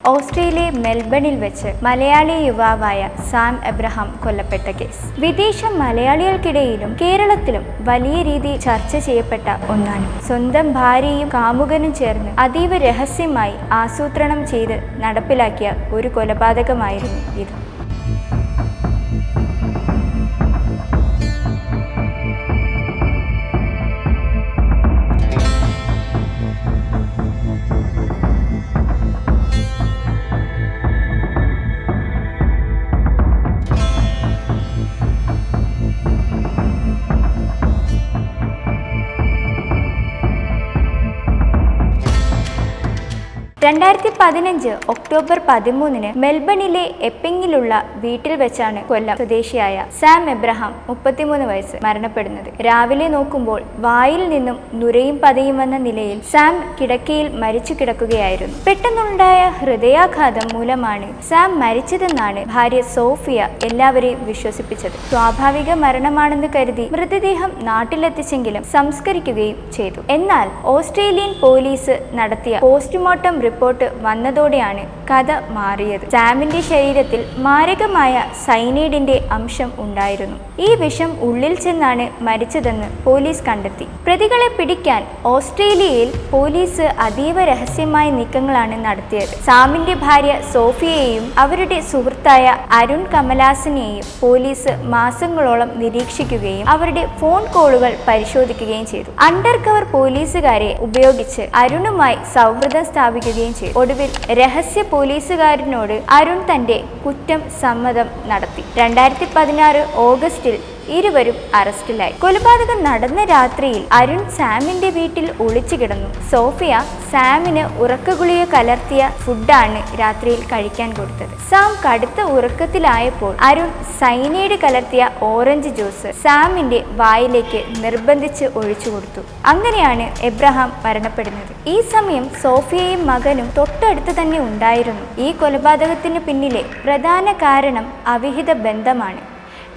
Australia മെൽബണിൽ വെച്ച് മലയാളി യുവാവായ സാം എബ്രഹാം കൊല്ലപ്പെട്ട കേസ് വിദേശ മലയാളികൾക്കിടയിലും കേരളത്തിലും വലിയ രീതിയിൽ ചർച്ച ചെയ്യപ്പെട്ട ഒന്നാണ്. സ്വന്തം ഭാര്യയും കാമുകനും ചേർന്ന് അതീവ രഹസ്യമായി ആസൂത്രണം ചെയ്ത് നടപ്പിലാക്കിയ ഒരു കൊലപാതകമായിരുന്നു ഇത്. ഒക്ടോബർ 13 മെൽബണിലെ എപ്പിങ്ങിലുള്ള വീട്ടിൽ വെച്ചാണ് കൊല്ലം സ്വദേശിയായ സാം എബ്രഹാം 33 വയസ്സ് മരണപ്പെടുന്നത്. രാവിലെ നോക്കുമ്പോൾ വായിൽ നിന്നും നുരയും പതയും വന്ന നിലയിൽ സാം കിടക്കയിൽ മരിച്ചു കിടക്കുകയായിരുന്നു. പെട്ടെന്നുണ്ടായ ഹൃദയാഘാതം മൂലമാണ് സാം മരിച്ചതെന്നാണ് ഭാര്യ സോഫിയ എല്ലാവരെയും വിശ്വസിപ്പിച്ചത്. സ്വാഭാവിക മരണമാണെന്ന് കരുതി മൃതദേഹം നാട്ടിലെത്തിച്ചെങ്കിലും സംസ്കരിക്കുകയും ചെയ്തു. എന്നാൽ ഓസ്ട്രേലിയൻ പോലീസ് നടത്തിയ പോസ്റ്റ്മോർട്ടം റിപ്പോർട്ട് വന്നതോടെയാണ് കഥ മാറിയത്. സാമിന്റെ ശരീരത്തിൽ മാരകമായ സൈനൈഡിന്റെ അംശം ഉണ്ടായിരുന്നു. ഈ വിഷം ഉള്ളിൽ ചെന്നാണ് മരിച്ചതെന്ന് പോലീസ് കണ്ടെത്തി. പ്രതികളെ പിടിക്കാൻ ഓസ്ട്രേലിയയിൽ പോലീസ് അതീവ രഹസ്യമായ നീക്കങ്ങളാണ് നടത്തിയത്. സാമിന്റെ ഭാര്യ സോഫിയയെയും അവരുടെ സുഹൃത്തായ അരുൺ കമലാസനെയും പോലീസ് മാസങ്ങളോളം നിരീക്ഷിക്കുകയും അവരുടെ ഫോൺ കോളുകൾ പരിശോധിക്കുകയും ചെയ്തു. അണ്ടർ കവർ പോലീസുകാരെ ഉപയോഗിച്ച് അരുണുമായി സൗഹൃദം സ്ഥാപിക്കുകയും ചെയ്തു. ഒടുവിൽ രഹസ്യ പോലീസുകാരനോട് അരുൺ തന്റെ കുറ്റം സമ്മതം നടത്തി. 2016 ഓഗസ്റ്റിൽ ഇരുവരും അറസ്റ്റിലായി. കൊലപാതകം നടന്ന രാത്രിയിൽ അരുൺ സാമിന്റെ വീട്ടിൽ ഒളിച്ചു കിടന്നു. സോഫിയ സാമിന് ഉറക്കഗുളിക കലർത്തിയ ഫുഡാണ് രാത്രിയിൽ കഴിക്കാൻ കൊടുത്തത്. സാം കടുത്ത ഉറക്കത്തിലായപ്പോൾ അരുൺ സൈനൈഡ് കലർത്തിയ ഓറഞ്ച് ജ്യൂസ് സാമിന്റെ വായിലേക്ക് നിർബന്ധിച്ച് ഒഴിച്ചു കൊടുത്തു. അങ്ങനെയാണ് എബ്രഹാം മരണപ്പെടുന്നത്. ഈ സമയം സോഫിയയും മകനും തൊട്ടടുത്ത് തന്നെ ഉണ്ടായിരുന്നു. ഈ കൊലപാതകത്തിന് പിന്നിലെ പ്രധാന കാരണം അവിഹിത ബന്ധമാണ്.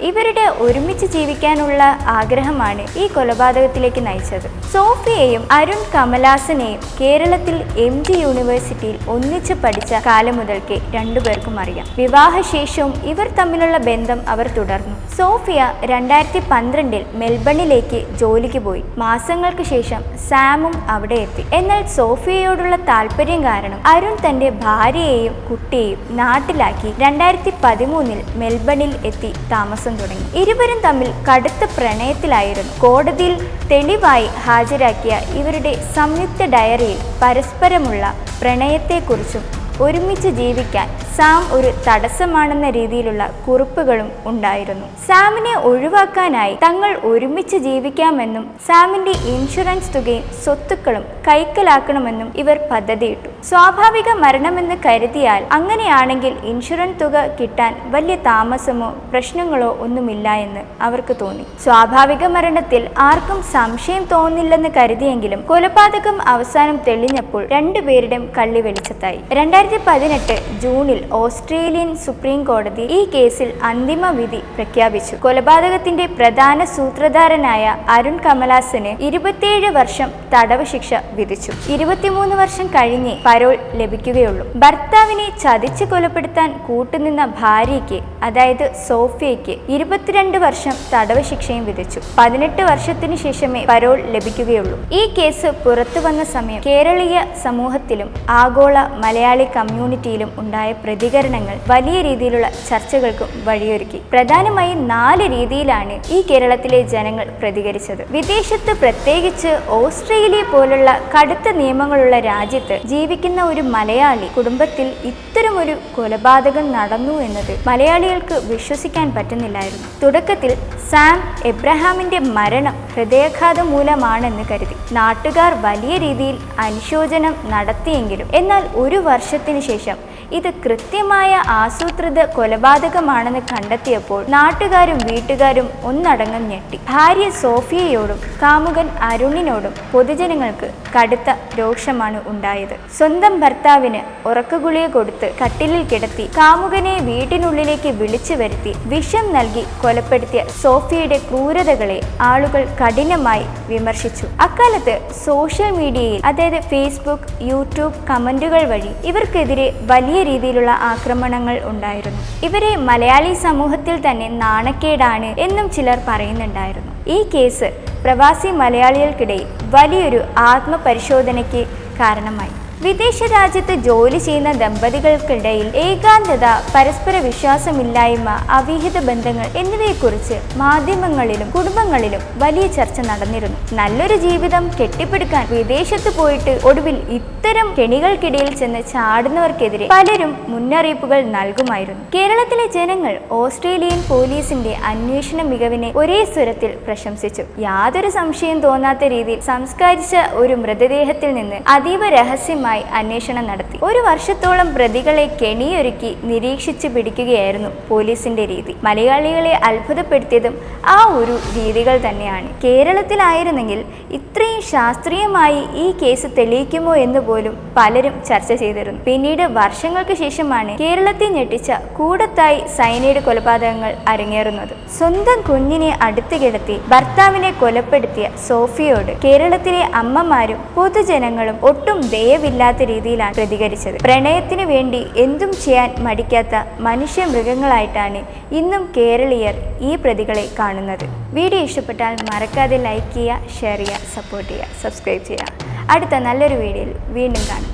ഇവരുടെ ഒരുമിച്ച് ജീവിക്കാനുള്ള ആഗ്രഹമാണ് ഈ കൊലപാതകത്തിലേക്ക് നയിച്ചത്. സോഫിയയും അരുൺ കമലാസനെയും കേരളത്തിൽ MG യൂണിവേഴ്സിറ്റിയിൽ ഒന്നിച്ച് പഠിച്ച കാലം മുതൽക്കേ രണ്ടുപേർക്കും അറിയാം. വിവാഹശേഷവും ഇവർ തമ്മിലുള്ള ബന്ധം അവർ തുടർന്നു. സോഫിയ 2012 മെൽബണിലേക്ക് ജോലിക്ക് പോയി. മാസങ്ങൾക്ക് ശേഷം സാമും അവിടെ എത്തി. എന്നാൽ സോഫിയയോടുള്ള താല്പര്യം കാരണം അരുൺ തന്റെ ഭാര്യയെയും കുട്ടിയെയും നാട്ടിലാക്കി 2013 മെൽബണിൽ എത്തി താമസം തുടങ്ങി. ഇരുവരും തമ്മിൽ കടുത്ത പ്രണയത്തിലായിരുന്നു. കോടതിയിൽ തെളിവായി ഹാജരാക്കിയ ഇവരുടെ സംയുക്ത ഡയറിയിൽ പരസ്പരമുള്ള പ്രണയത്തെക്കുറിച്ചും ഒരുമിച്ച് ജീവിക്കാൻ സാം ഒരു തടസ്സമാണെന്ന രീതിയിലുള്ള കുറിപ്പുകളും ഉണ്ടായിരുന്നു. സാമിനെ ഒഴിവാക്കാനായി തങ്ങൾ ഒരുമിച്ച് ജീവിക്കാമെന്നും സാമിന്റെ ഇൻഷുറൻസ് തുകയും സ്വത്തുക്കളും കൈക്കലാക്കണമെന്നും ഇവർ പദ്ധതിയിട്ടു. സ്വാഭാവിക മരണമെന്ന് കരുതിയാൽ അങ്ങനെയാണെങ്കിൽ ഇൻഷുറൻസ് തുക കിട്ടാൻ വലിയ താമസമോ പ്രശ്നങ്ങളോ ഒന്നുമില്ല എന്ന് അവർക്ക് തോന്നി. സ്വാഭാവിക മരണത്തിൽ ആർക്കും സംശയം തോന്നില്ലെന്ന് കരുതിയെങ്കിലും കൊലപാതകം അവസാനം തെളിഞ്ഞപ്പോൾ രണ്ടുപേരുടെയും കള്ളി വെളിച്ചത്തായി. 2018 ജൂണിൽ ഓസ്ട്രേലിയൻ സുപ്രീം കോടതി ഈ കേസിൽ അന്തിമ വിധി പ്രഖ്യാപിച്ചു. കൊലപാതകത്തിന്റെ പ്രധാന സൂത്രധാരനായ അരുൺ കമലാസന് 27 വർഷം തടവ് ശിക്ഷ വിധിച്ചു. 23 വർഷം കഴിഞ്ഞേ പരോൾ ലഭിക്കുകയുള്ളൂ. ഭർത്താവിനെ ചതിച്ച് കൊലപ്പെടുത്താൻ കൂട്ടുനിന്ന ഭാര്യയ്ക്ക്, അതായത് സോഫിയയ്ക്ക് 22 വർഷം തടവ് ശിക്ഷയും വിധിച്ചു. 18 വർഷത്തിനു ശേഷമേ പരോൾ ലഭിക്കുകയുള്ളൂ. ഈ കേസ് പുറത്തു വന്ന സമയം കേരളീയ സമൂഹത്തിലും ആഗോള മലയാളി കമ്മ്യൂണിറ്റിയിലും ഉണ്ടായ പ്രതികരണങ്ങൾ വലിയ രീതിയിലുള്ള ചർച്ചകൾക്കും വഴിയൊരുക്കി. പ്രധാനമായും 4 രീതിയിലാണ് ഈ കേരളത്തിലെ ജനങ്ങൾ പ്രതികരിച്ചത്. വിദേശത്ത്, പ്രത്യേകിച്ച് ഓസ്ട്രേലിയ പോലുള്ള കടുത്ത നിയമങ്ങളുള്ള രാജ്യത്ത് ജീവിക്കുന്ന ഒരു മലയാളി കുടുംബത്തിൽ ഇത്തരമൊരു കൊലപാതകം നടന്നു എന്നത് മലയാളികൾക്ക് വിശ്വസിക്കാൻ പറ്റുന്നില്ലായിരുന്നു. തുടക്കത്തിൽ സാം എബ്രഹാമിന്റെ മരണം ഹൃദയാഘാതം മൂലമാണെന്ന് കരുതി നാട്ടുകാർ വലിയ രീതിയിൽ അനുശോചനം നടത്തിയെങ്കിലും എന്നാൽ ഒരു വർഷത്തിന് ശേഷം ഇത് കൃത്യമായ ആസൂത്രിത കൊലപാതകമാണെന്ന് കണ്ടെത്തിയപ്പോൾ നാട്ടുകാരും വീട്ടുകാരും ഒന്നടങ്കം ഞെട്ടി. ഭാര്യ സോഫിയയോടും കാമുകൻ അരുണിനോടും പൊതുജനങ്ങൾക്ക് കടുത്ത രോഷമാണ് ഉണ്ടായത്. സ്വന്തം ഭർത്താവിന് ഉറക്കഗുളിക കൊടുത്ത് കട്ടിലിൽ കിടത്തി കാമുകനെ വീട്ടിനുള്ളിലേക്ക് വിളിച്ചു വരുത്തി വിഷം നൽകി കൊലപ്പെടുത്തിയ സോഫിയയുടെ ക്രൂരതകളെ ആളുകൾ കഠിനമായി വിമർശിച്ചു. അക്കാലത്ത് സോഷ്യൽ മീഡിയയിൽ, അതായത് ഫേസ്ബുക്ക്, യൂട്യൂബ് കമന്റുകൾ വഴി ഇവർക്കെതിരെ വലിയ രീതിയിലുള്ള ആക്രമണങ്ങൾ ഉണ്ടായിരുന്നു. ഇവരെ മലയാളി സമൂഹത്തിൽ തന്നെ നാണക്കേടാണ് എന്നും ചിലർ പറയുന്നുണ്ടായിരുന്നു. ഈ കേസ് പ്രവാസി മലയാളികൾക്കിടയിൽ വലിയൊരു ആത്മപരിശോധനയ്ക്ക് കാരണമായി. വിദേശ രാജ്യത്ത് ജോലി ചെയ്യുന്ന ദമ്പതികൾക്കിടയിൽ ഏകാന്തത, പരസ്പര വിശ്വാസമില്ലായ്മ, അവിഹിത ബന്ധങ്ങൾ എന്നിവയെക്കുറിച്ച് മാധ്യമങ്ങളിലും കുടുംബങ്ങളിലും വലിയ ചർച്ച നടന്നിരുന്നു. നല്ലൊരു ജീവിതം കെട്ടിപ്പടുക്കാൻ വിദേശത്ത് പോയിട്ട് ഒടുവിൽ ഇത്തരം കെണികൾക്കിടയിൽ ചെന്ന് ചാടുന്നവർക്കെതിരെ പലരും മുന്നറിയിപ്പുകൾ നൽകുമായിരുന്നു. കേരളത്തിലെ ജനങ്ങൾ ഓസ്ട്രേലിയൻ പോലീസിന്റെ അന്വേഷണ മികവിനെ ഒരേ സ്വരത്തിൽ പ്രശംസിച്ചു. യാതൊരു സംശയം തോന്നാത്ത രീതിയിൽ സംസ്കരിച്ച ഒരു മൃതദേഹത്തിൽ നിന്ന് അതീവ രഹസ്യമായി അന്വേഷണം നടത്തി. 1 വർഷത്തോളം പ്രതികളെ കെണിയൊരുക്കി നിരീക്ഷിച്ചു പിടിക്കുകയായിരുന്നു പോലീസിന്റെ രീതി. മലയാളികളെ അത്ഭുതപ്പെടുത്തിയതും ആ ഒരു രീതികൾ തന്നെയാണ്. കേരളത്തിലായിരുന്നെങ്കിൽ ഇത്രയും ശാസ്ത്രീയമായി ഈ കേസ് തെളിയിക്കുമോ എന്ന് പോലും പലരും ചർച്ച ചെയ്തിരുന്നു. പിന്നീട് വർഷങ്ങൾക്ക് ശേഷമാണ് കേരളത്തെ ഞെട്ടിച്ച കൂടത്തായി സൈനൈഡ് കൊലപാതകങ്ങൾ അരങ്ങേറുന്നത്. സ്വന്തം കുഞ്ഞിനെ അടുത്ത് കിടത്തി ഭർത്താവിനെ കൊലപ്പെടുത്തിയ സോഫിയോട് കേരളത്തിലെ അമ്മമാരും പൊതുജനങ്ങളും ഒട്ടും ദയവില്ലാത്ത രീതിയിലാണ് പ്രതികരിച്ചത്. പ്രണയത്തിന് വേണ്ടി എന്തും ചെയ്യാൻ മടിക്കാത്ത മനുഷ്യ മൃഗങ്ങളായിട്ടാണ് ഇന്നും കേരളീയർ ഈ പ്രതികളെ കാണുന്നത്. വീഡിയോ ഇഷ്ടപ്പെട്ടാൽ മറക്കാതെ ലൈക്ക് ചെയ്യുക, ഷെയർ ചെയ്യുക, സപ്പോർട്ട് ചെയ്യുക, സബ്സ്ക്രൈബ് ചെയ്യുക. അടുത്ത നല്ലൊരു വീഡിയോയിൽ വീണ്ടും കാണാം.